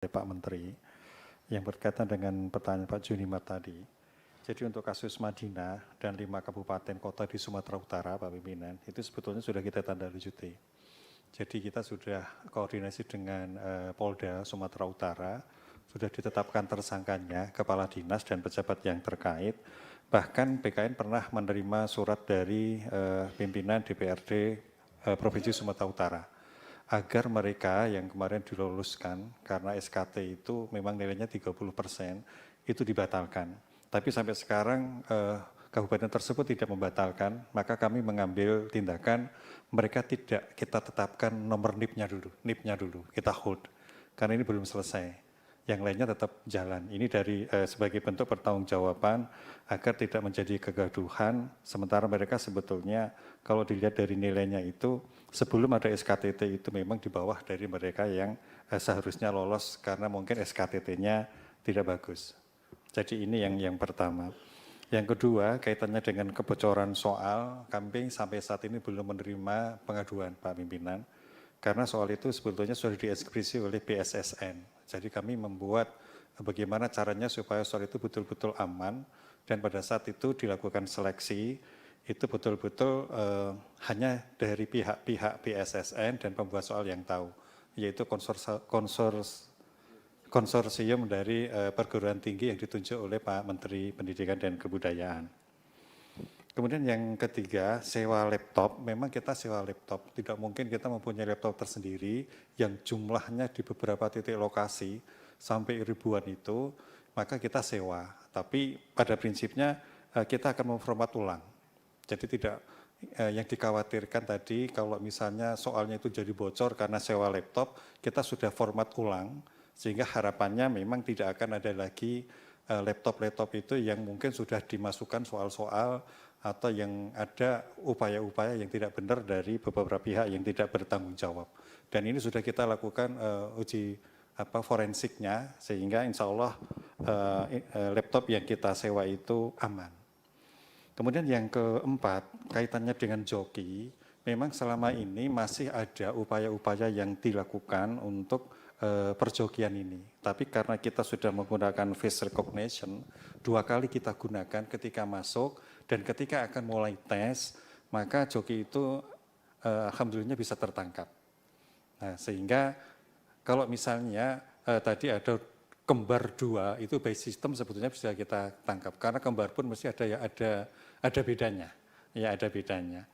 Pak Menteri yang berkaitan dengan pertanyaan Pak Junimat tadi. Jadi untuk kasus Madinah dan 5 kabupaten kota di Sumatera Utara, Pak Pimpinan, itu sebetulnya sudah kita tindaklanjuti. Jadi kita sudah koordinasi dengan Polda Sumatera Utara, sudah ditetapkan tersangkanya, kepala dinas dan pejabat yang terkait. Bahkan BKN pernah menerima surat dari pimpinan DPRD Provinsi Sumatera Utara agar mereka yang kemarin diloluskan karena SKT itu memang nilainya 30% itu dibatalkan. Tapi sampai sekarang kabupaten tersebut tidak membatalkan, maka kami mengambil tindakan mereka tidak kita tetapkan nomor NIP-nya dulu, kita hold. Karena ini belum selesai. Yang lainnya tetap jalan. Ini dari sebagai bentuk pertanggungjawaban agar tidak menjadi kegaduhan. Sementara mereka sebetulnya kalau dilihat dari nilainya itu sebelum ada SKTT itu memang di bawah dari mereka yang seharusnya lolos karena mungkin SKTT-nya tidak bagus. Jadi ini yang pertama. Yang kedua kaitannya dengan kebocoran soal, kami sampai saat ini belum menerima pengaduan Pak Pimpinan. Karena soal itu sebetulnya sudah dieksekusi oleh BSSN. Jadi kami membuat bagaimana caranya supaya soal itu betul-betul aman dan pada saat itu dilakukan seleksi, itu betul-betul hanya dari pihak-pihak BSSN dan pembuat soal yang tahu, yaitu konsorsium dari perguruan tinggi yang ditunjuk oleh Pak Menteri Pendidikan dan Kebudayaan. Kemudian yang ketiga, sewa laptop. Memang kita sewa laptop. Tidak mungkin kita mempunyai laptop tersendiri yang jumlahnya di beberapa titik lokasi sampai ribuan itu, maka kita sewa. Tapi pada prinsipnya kita akan memformat ulang. Jadi tidak yang dikhawatirkan tadi kalau misalnya soalnya itu jadi bocor karena sewa laptop, kita sudah format ulang sehingga harapannya memang tidak akan ada lagi laptop-laptop itu yang mungkin sudah dimasukkan soal-soal atau yang ada upaya-upaya yang tidak benar dari beberapa pihak yang tidak bertanggung jawab. Dan ini sudah kita lakukan uji forensiknya sehingga insya Allah laptop yang kita sewa itu aman. Kemudian yang keempat, kaitannya dengan joki, memang selama ini masih ada upaya-upaya yang dilakukan untuk perjokian ini. Tapi karena kita sudah menggunakan face recognition, 2 kali kita gunakan ketika masuk dan ketika akan mulai tes, maka joki itu alhamdulillah bisa tertangkap. Nah, sehingga kalau misalnya tadi ada kembar 2, itu by system sebetulnya bisa kita tangkap. Karena kembar pun mesti ada bedanya. Ya, ada bedanya.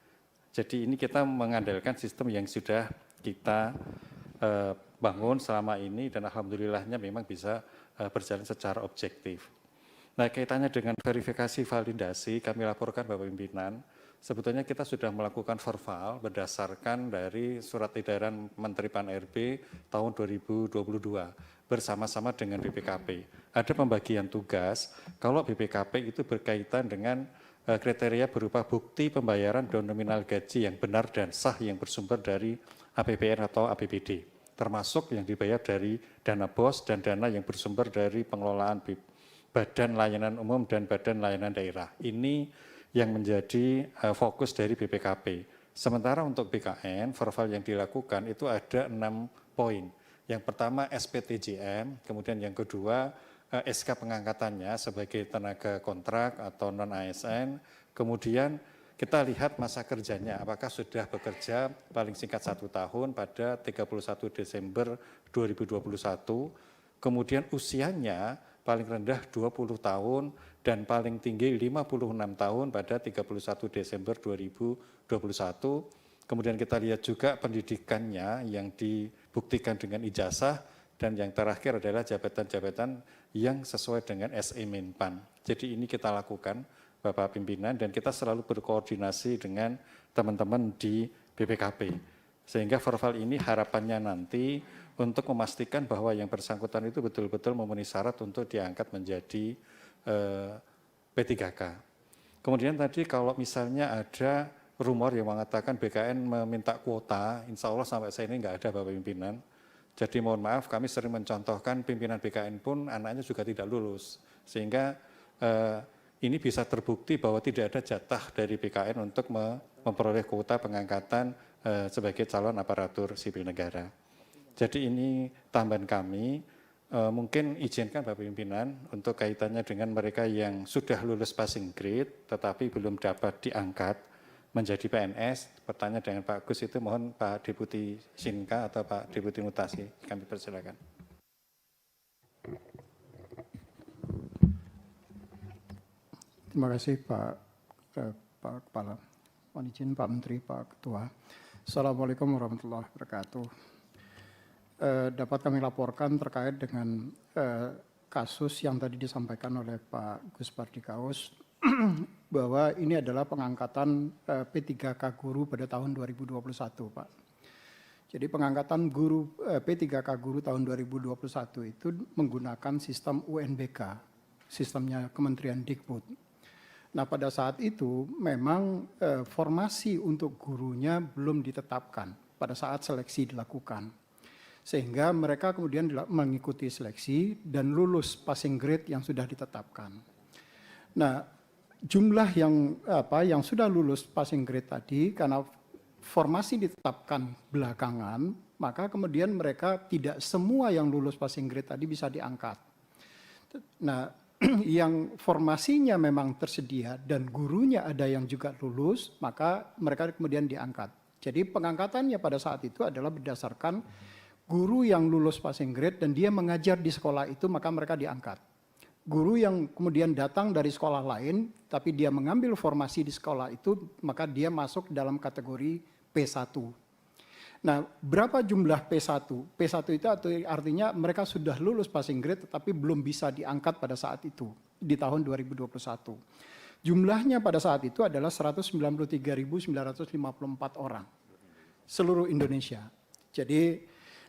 Jadi ini kita mengandalkan sistem yang sudah kita bangun selama ini dan alhamdulillahnya memang bisa berjalan secara objektif. Nah, kaitannya dengan verifikasi validasi, kami laporkan Bapak Pimpinan, sebetulnya kita sudah melakukan verval berdasarkan dari surat edaran Menteri Pan-RB tahun 2022 bersama-sama dengan BPKP. Ada pembagian tugas, kalau BPKP itu berkaitan dengan kriteria berupa bukti pembayaran nominal gaji yang benar dan sah yang bersumber dari APBN atau APBD, termasuk yang dibayar dari dana BOS dan dana yang bersumber dari pengelolaan Badan Layanan Umum dan Badan Layanan Daerah. Ini yang menjadi fokus dari BPKP. Sementara untuk BKN, verval yang dilakukan itu ada 6 poin. Yang pertama SPTJM, kemudian yang kedua SK pengangkatannya sebagai tenaga kontrak atau non-ASN, kemudian kita lihat masa kerjanya, apakah sudah bekerja paling singkat 1 tahun pada 31 Desember 2021, kemudian usianya paling rendah 20 tahun dan paling tinggi 56 tahun pada 31 Desember 2021. Kemudian kita lihat juga pendidikannya yang dibuktikan dengan ijazah dan yang terakhir adalah jabatan-jabatan yang sesuai dengan SE Menpan. Jadi ini kita lakukan Bapak Pimpinan dan kita selalu berkoordinasi dengan teman-teman di BPKP. Sehingga verval ini harapannya nanti untuk memastikan bahwa yang bersangkutan itu betul-betul memenuhi syarat untuk diangkat menjadi P3K. Kemudian tadi kalau misalnya ada rumor yang mengatakan BKN meminta kuota, insya Allah sampai saya ini nggak ada Bapak Pimpinan. Jadi mohon maaf kami sering mencontohkan pimpinan BKN pun anaknya juga tidak lulus. Sehingga ini bisa terbukti bahwa tidak ada jatah dari BKN untuk memperoleh kuota pengangkatan sebagai calon aparatur sipil negara. Jadi ini tambahan kami. Mungkin izinkan Bapak Pimpinan untuk kaitannya dengan mereka yang sudah lulus passing grade tetapi belum dapat diangkat menjadi PNS. Pertanyaan dengan Pak Gus itu mohon Pak Deputi Sinka atau Pak Deputi Mutasi kami persilakan. Terima kasih Pak Kepala. Mohon izin Pak Menteri, Pak Ketua. Assalamualaikum warahmatullahi wabarakatuh. Dapat kami laporkan terkait dengan kasus yang tadi disampaikan oleh Pak Gus Pardikaus bahwa ini adalah pengangkatan P3K guru pada tahun 2021, Pak. Jadi pengangkatan guru P3K guru tahun 2021 itu menggunakan sistem UNBK, sistemnya Kementerian Dikbud. Nah, pada saat itu memang formasi untuk gurunya belum ditetapkan pada saat seleksi dilakukan. Sehingga mereka kemudian mengikuti seleksi dan lulus passing grade yang sudah ditetapkan. Nah, jumlah yang sudah lulus passing grade tadi karena formasi ditetapkan belakangan, maka kemudian mereka tidak semua yang lulus passing grade tadi bisa diangkat. Nah, yang formasinya memang tersedia dan gurunya ada yang juga lulus, maka mereka kemudian diangkat. Jadi pengangkatannya pada saat itu adalah berdasarkan guru yang lulus passing grade dan dia mengajar di sekolah itu, maka mereka diangkat. Guru yang kemudian datang dari sekolah lain, tapi dia mengambil formasi di sekolah itu, maka dia masuk dalam kategori P1. Nah, berapa jumlah P1? P1 itu artinya mereka sudah lulus passing grade tetapi belum bisa diangkat pada saat itu, di tahun 2021. Jumlahnya pada saat itu adalah 193.954 orang, seluruh Indonesia. Jadi,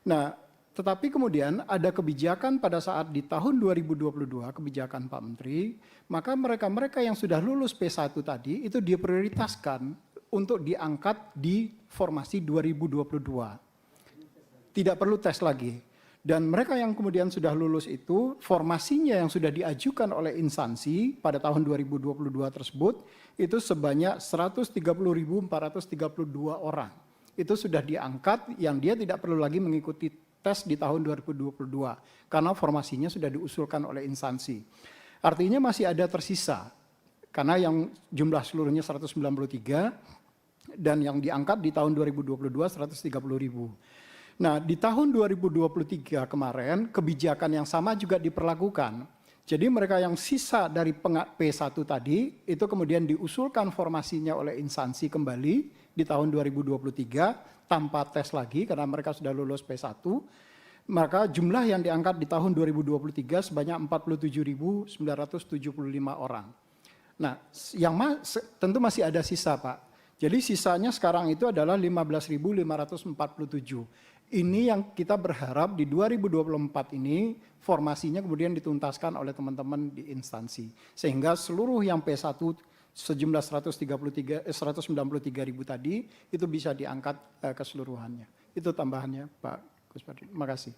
nah, tetapi kemudian ada kebijakan pada saat di tahun 2022, kebijakan Pak Menteri, maka mereka-mereka yang sudah lulus P1 tadi, itu diprioritaskan untuk diangkat di formasi 2022. Tidak perlu tes lagi. Dan mereka yang kemudian sudah lulus itu, formasinya yang sudah diajukan oleh instansi pada tahun 2022 tersebut, itu sebanyak 130.432 orang. Itu sudah diangkat yang dia tidak perlu lagi mengikuti tes di tahun 2022. Karena formasinya sudah diusulkan oleh instansi. Artinya masih ada tersisa. Karena yang jumlah seluruhnya 193 dan yang diangkat di tahun 2022 130.000. Nah, di tahun 2023 kemarin kebijakan yang sama juga diperlakukan. Jadi mereka yang sisa dari P1 tadi itu kemudian diusulkan formasinya oleh instansi kembali di tahun 2023 tanpa tes lagi karena mereka sudah lulus P1. Maka jumlah yang diangkat di tahun 2023 sebanyak 47.975 orang. Nah, yang tentu masih ada sisa, Pak. Jadi sisanya sekarang itu adalah 15.547. Ini yang kita berharap di 2024 ini formasinya kemudian dituntaskan oleh teman-teman di instansi. Sehingga seluruh yang P1 sejumlah 193.000 tadi itu bisa diangkat keseluruhannya. Itu tambahannya Pak Gus Pardi. Terima kasih.